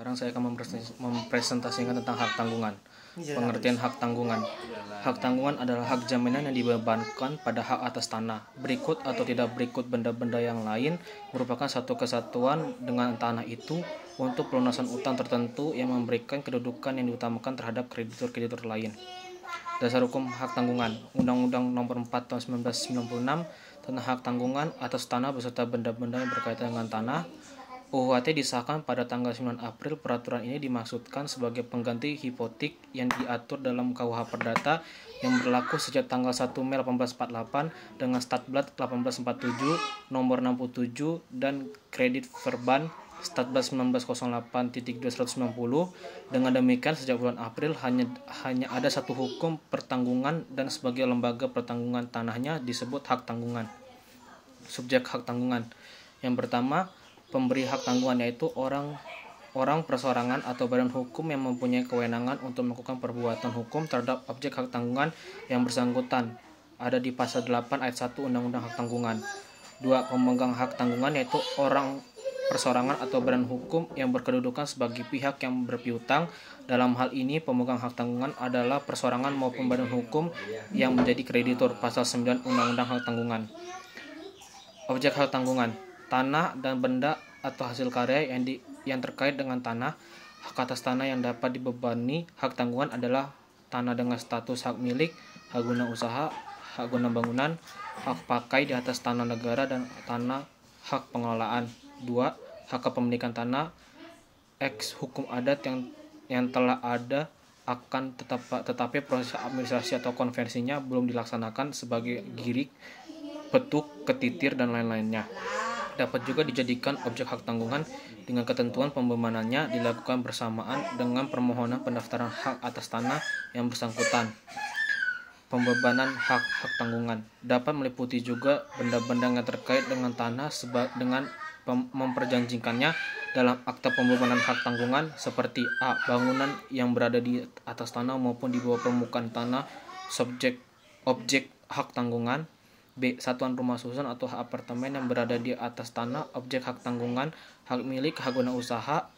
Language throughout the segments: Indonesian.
Sekarang saya akan mempresentasikan tentang hak tanggungan. Pengertian hak tanggungan. Hak tanggungan adalah hak jaminan yang dibebankan pada hak atas tanah. Berikut atau tidak berikut benda-benda yang lain merupakan satu kesatuan dengan tanah itu untuk pelunasan utang tertentu yang memberikan kedudukan yang diutamakan terhadap kreditur-kreditur lain. Dasar hukum hak tanggungan. Undang-Undang Nomor 4 Tahun 1996 tentang hak tanggungan atas tanah beserta benda-benda yang berkaitan dengan tanah. UUHT disahkan pada tanggal 9 April. Peraturan ini dimaksudkan sebagai pengganti hipotek yang diatur dalam KUH Perdata yang berlaku sejak tanggal 1 Mei 1848 dengan Statblad 1847 nomor 67 dan Kredit Verban Statblad 1908.290. Dengan demikian sejak bulan April hanya ada satu hukum pertanggungan dan sebagai lembaga pertanggungan tanahnya disebut hak tanggungan. Subjek hak tanggungan. Yang pertama, pemberi hak tanggungan yaitu orang perseorangan atau badan hukum yang mempunyai kewenangan untuk melakukan perbuatan hukum terhadap objek hak tanggungan yang bersangkutan. Ada di pasal 8 ayat 1 Undang-Undang Hak Tanggungan. 2. Pemegang hak tanggungan yaitu orang perseorangan atau badan hukum yang berkedudukan sebagai pihak yang berpiutang. Dalam hal ini pemegang hak tanggungan adalah perseorangan maupun badan hukum yang menjadi kreditur. Pasal 9 Undang-Undang Hak Tanggungan. Objek hak tanggungan. Tanah dan benda atau hasil karya yang terkait dengan tanah. Hak atas tanah yang dapat dibebani hak tanggungan adalah tanah dengan status hak milik, hak guna usaha, hak guna bangunan, hak pakai di atas tanah negara dan tanah hak pengelolaan. 2. Hak kepemilikan tanah eks hukum adat yang telah ada akan tetapi proses administrasi atau konversinya belum dilaksanakan sebagai girik, petuk, ketitir dan lain-lainnya. Dapat juga dijadikan objek hak tanggungan dengan ketentuan pembebanannya dilakukan bersamaan dengan permohonan pendaftaran hak atas tanah yang bersangkutan. Pembebanan hak tanggungan dapat meliputi juga benda-benda yang terkait dengan tanah dengan memperjanjikannya dalam akta pembebanan hak tanggungan seperti A. Bangunan yang berada di atas tanah maupun di bawah permukaan tanah objek hak tanggungan. B. Satuan rumah susun atau apartemen yang berada di atas tanah objek hak tanggungan. Hak milik, hak guna usaha,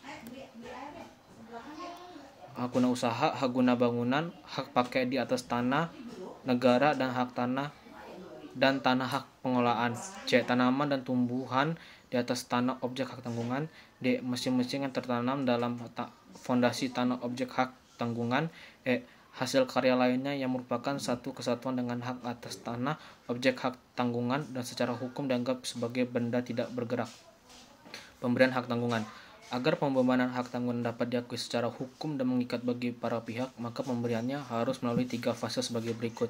hak guna bangunan, hak pakai di atas tanah negara dan tanah hak pengelolaan. C. Tanaman dan tumbuhan di atas tanah objek hak tanggungan. D. Mesin-mesin yang tertanam dalam fondasi tanah objek hak tanggungan. E. Hasil karya lainnya yang merupakan satu kesatuan dengan hak atas tanah objek hak tanggungan dan secara hukum dianggap sebagai benda tidak bergerak. Pemberian hak tanggungan. Agar pembebanan hak tanggungan dapat diakui secara hukum dan mengikat bagi para pihak, maka pemberiannya harus melalui 3 fase sebagai berikut.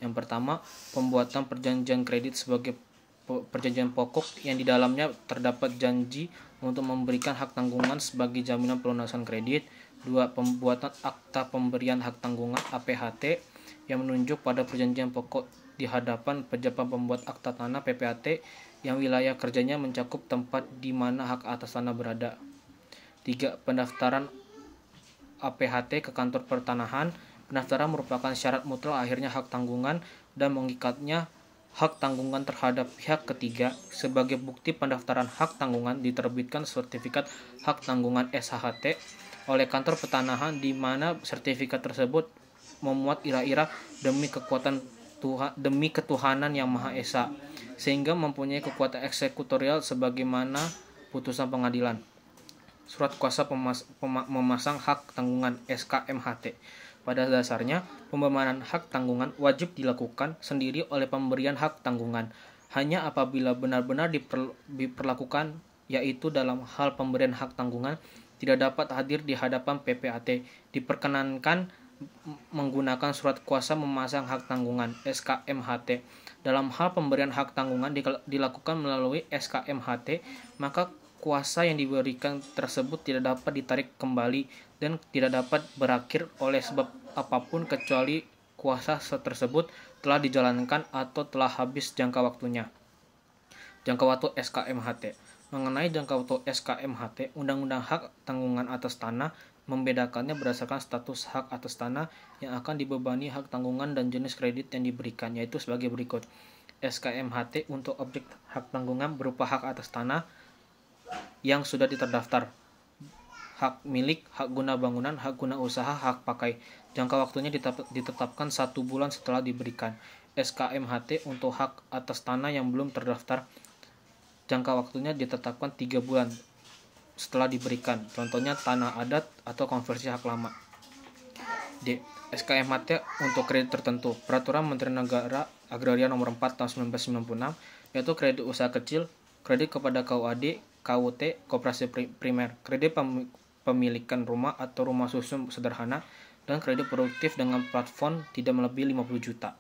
Yang pertama, pembuatan perjanjian kredit sebagai perjanjian pokok yang di dalamnya terdapat janji untuk memberikan hak tanggungan sebagai jaminan pelunasan kredit. 2. Pembuatan akta pemberian hak tanggungan APHT yang menunjuk pada perjanjian pokok di hadapan pejabat pembuat akta tanah PPAT yang wilayah kerjanya mencakup tempat di mana hak atas tanah berada. 3. Pendaftaran APHT ke kantor pertanahan. Pendaftaran merupakan syarat mutlak akhirnya hak tanggungan dan mengikatnya hak tanggungan terhadap pihak ketiga. Sebagai bukti pendaftaran hak tanggungan diterbitkan sertifikat hak tanggungan SHT oleh kantor pertanahan di mana sertifikat tersebut memuat ira-ira demi ketuhanan yang Maha Esa sehingga mempunyai kekuatan eksekutorial sebagaimana putusan pengadilan. Surat kuasa memasang hak tanggungan SKMHT. Pada dasarnya, pembebanan hak tanggungan wajib dilakukan sendiri oleh pemberian hak tanggungan hanya apabila benar-benar diperlakukan, yaitu dalam hal pemberian hak tanggungan tidak dapat hadir di hadapan PPAT, diperkenankan menggunakan surat kuasa memasang hak tanggungan SKMHT. Dalam hal pemberian hak tanggungan dilakukan melalui SKMHT, maka kuasa yang diberikan tersebut tidak dapat ditarik kembali dan tidak dapat berakhir oleh sebab apapun kecuali kuasa tersebut telah dijalankan atau telah habis jangka waktunya. Jangka waktu SKMHT. Mengenai jangka waktu SKMHT, Undang-Undang Hak Tanggungan Atas Tanah membedakannya berdasarkan status hak atas tanah yang akan dibebani hak tanggungan dan jenis kredit yang diberikan, yaitu sebagai berikut. SKMHT untuk objek hak tanggungan berupa hak atas tanah yang sudah terdaftar. hak milik, hak guna bangunan, hak guna usaha, hak pakai. Jangka waktunya ditetapkan 1 bulan setelah diberikan. SKMHT untuk hak atas tanah yang belum terdaftar, jangka waktunya ditetapkan 3 bulan setelah diberikan. Contohnya tanah adat atau konversi hak lama. D. SKMHT untuk kredit tertentu. Peraturan Menteri Negara Agraria Nomor 4 Tahun 1996, yaitu kredit usaha kecil, kredit kepada KUAD, KUT, koperasi primer, kredit pemilikan rumah atau rumah susun sederhana, dan kredit produktif dengan plafon tidak melebihi 50 juta.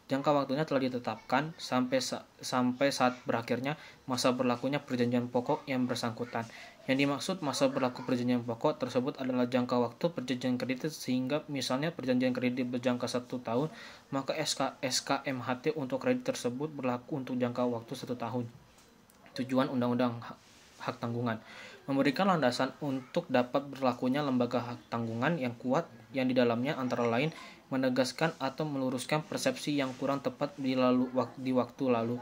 Jangka waktunya telah ditetapkan sampai saat berakhirnya masa berlakunya perjanjian pokok yang bersangkutan. Yang dimaksud masa berlaku perjanjian pokok tersebut adalah jangka waktu perjanjian kredit, sehingga misalnya perjanjian kredit berjangka 1 tahun, maka SKMHT untuk kredit tersebut berlaku untuk jangka waktu 1 tahun. Tujuan Undang-Undang Hak Tanggungan: memberikan landasan untuk dapat berlakunya lembaga hak tanggungan yang kuat, yang di dalamnya antara lain menegaskan atau meluruskan persepsi yang kurang tepat di waktu lalu.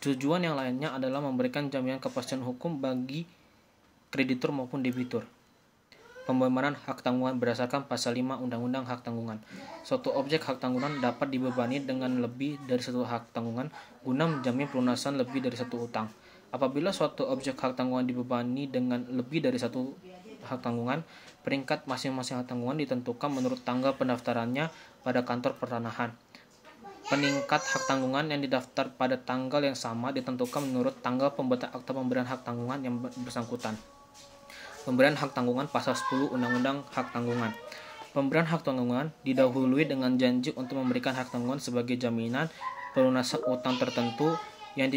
Tujuan yang lainnya adalah memberikan jaminan kepastian hukum bagi kreditur maupun debitur. Pembebanan hak tanggungan berdasarkan pasal 5 Undang-Undang Hak Tanggungan. Suatu objek hak tanggungan dapat dibebani dengan lebih dari satu hak tanggungan guna menjamin pelunasan lebih dari satu utang. Apabila suatu objek hak tanggungan dibebani dengan lebih dari satu hak tanggungan, peringkat masing-masing hak tanggungan ditentukan menurut tanggal pendaftarannya pada kantor pertanahan. Peningkat hak tanggungan yang didaftar pada tanggal yang sama ditentukan menurut tanggal pembuatan akta pemberian hak tanggungan yang bersangkutan. Pemberian hak tanggungan pasal 10 Undang-Undang Hak Tanggungan. Pemberian hak tanggungan didahului dengan janji untuk memberikan hak tanggungan sebagai jaminan pelunasan utang tertentu yang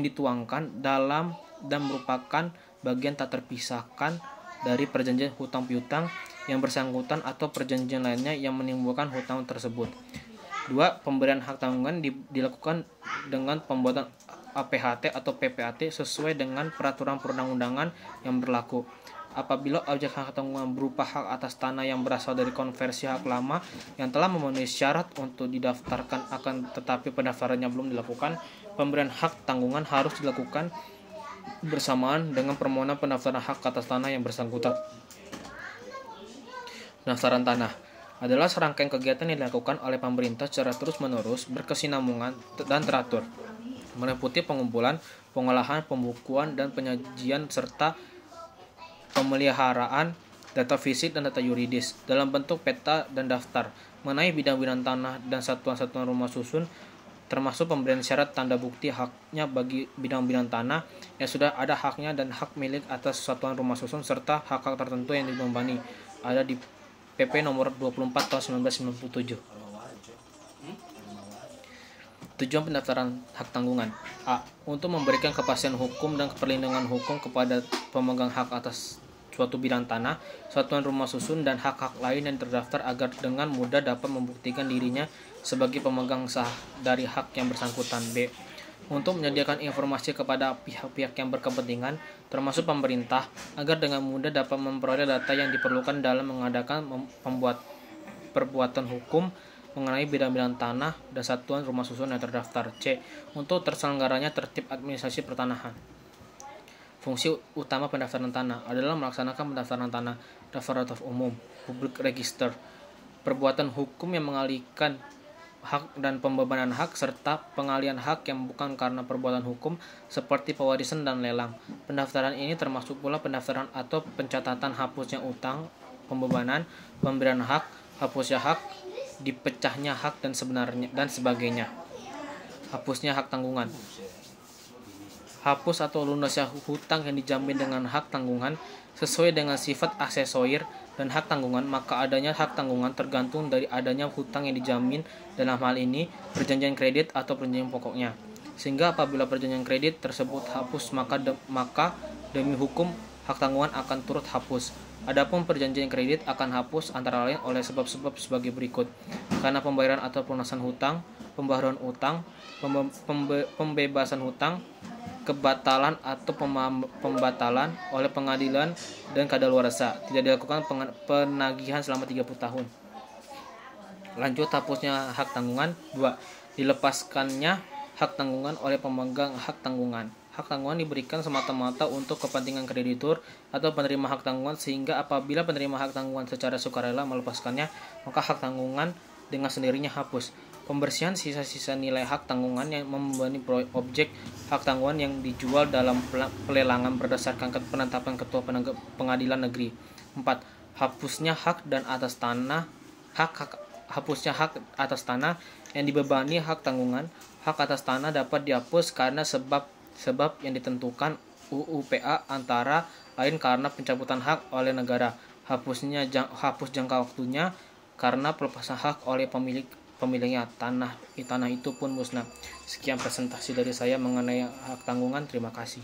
dituangkan dalam dan merupakan bagian tak terpisahkan dari perjanjian hutang piutang yang bersangkutan atau perjanjian lainnya yang menimbulkan hutang tersebut. 2. Pemberian hak tanggungan dilakukan dengan pembuatan APHT atau PPAT sesuai dengan peraturan perundang-undangan yang berlaku. Apabila objek hak tanggungan berupa hak atas tanah yang berasal dari konversi hak lama yang telah memenuhi syarat untuk didaftarkan akan tetapi pendaftarannya belum dilakukan, pemberian hak tanggungan harus dilakukan bersamaan dengan permohonan pendaftaran hak atas tanah yang bersangkutan. Pendaftaran tanah adalah serangkaian kegiatan yang dilakukan oleh pemerintah secara terus-menerus, berkesinambungan dan teratur, meliputi pengumpulan, pengolahan, pembukuan, dan penyajian serta pemeliharaan data fisik dan data yuridis dalam bentuk peta dan daftar mengenai bidang-bidang tanah dan satuan-satuan rumah susun, termasuk pemberian syarat tanda bukti haknya bagi bidang-bidang tanah yang sudah ada haknya dan hak milik atas satuan rumah susun serta hak-hak tertentu yang dibebani ada di PP nomor 24 tahun 1997. Tujuan pendaftaran hak tanggungan: A. Untuk memberikan kepastian hukum dan perlindungan hukum kepada pemegang hak atas suatu bidang tanah, satuan rumah susun, dan hak-hak lain yang terdaftar agar dengan mudah dapat membuktikan dirinya sebagai pemegang sah dari hak yang bersangkutan. B. Untuk menyediakan informasi kepada pihak-pihak yang berkepentingan, termasuk pemerintah, agar dengan mudah dapat memperoleh data yang diperlukan dalam mengadakan perbuatan hukum mengenai bidang-bidang tanah dan satuan rumah susun yang terdaftar. C. Untuk terselenggaranya tertib administrasi pertanahan. Fungsi utama pendaftaran tanah adalah melaksanakan pendaftaran tanah, daftar umum, public register, perbuatan hukum yang mengalihkan hak dan pembebanan hak, serta pengalihan hak yang bukan karena perbuatan hukum seperti pewarisan dan lelang. Pendaftaran ini termasuk pula pendaftaran atau pencatatan hapusnya utang, pembebanan, pemberian hak, hapusnya hak, dipecahnya hak dan sebagainya. Hapusnya hak tanggungan. Hapus atau lunasnya hutang yang dijamin dengan hak tanggungan sesuai dengan sifat aksesorir dan hak tanggungan, maka adanya hak tanggungan tergantung dari adanya hutang yang dijamin, dalam hal ini perjanjian kredit atau perjanjian pokoknya. Sehingga apabila perjanjian kredit tersebut hapus, maka demi hukum hak tanggungan akan turut hapus. Adapun perjanjian kredit akan hapus antara lain oleh sebab-sebab sebagai berikut: karena pembayaran atau pelunasan hutang, pembayaran utang, pembebasan hutang, kebatalan atau pembatalan oleh pengadilan dan kadaluarsa, tidak dilakukan penagihan selama 30 tahun. Lanjut, hapusnya hak tanggungan. 2. Dilepaskannya hak tanggungan oleh pemegang hak tanggungan. Hak tanggungan diberikan semata-mata untuk kepentingan kreditur atau penerima hak tanggungan, sehingga apabila penerima hak tanggungan secara sukarela melepaskannya, maka hak tanggungan dengan sendirinya hapus. Pembersihan sisa-sisa nilai hak tanggungan yang membebani objek hak tanggungan yang dijual dalam pelelangan berdasarkan penetapan Ketua Pengadilan Negeri. 4. Hapusnya hak atas tanah yang dibebani hak tanggungan. Hak atas tanah dapat dihapus karena sebab yang ditentukan UU-PA, antara lain karena pencabutan hak oleh negara, hapus jangka waktunya karena pelepasan hak oleh pemiliknya, tanah itu pun musnah. Sekian presentasi dari saya mengenai hak tanggungan. Terima kasih.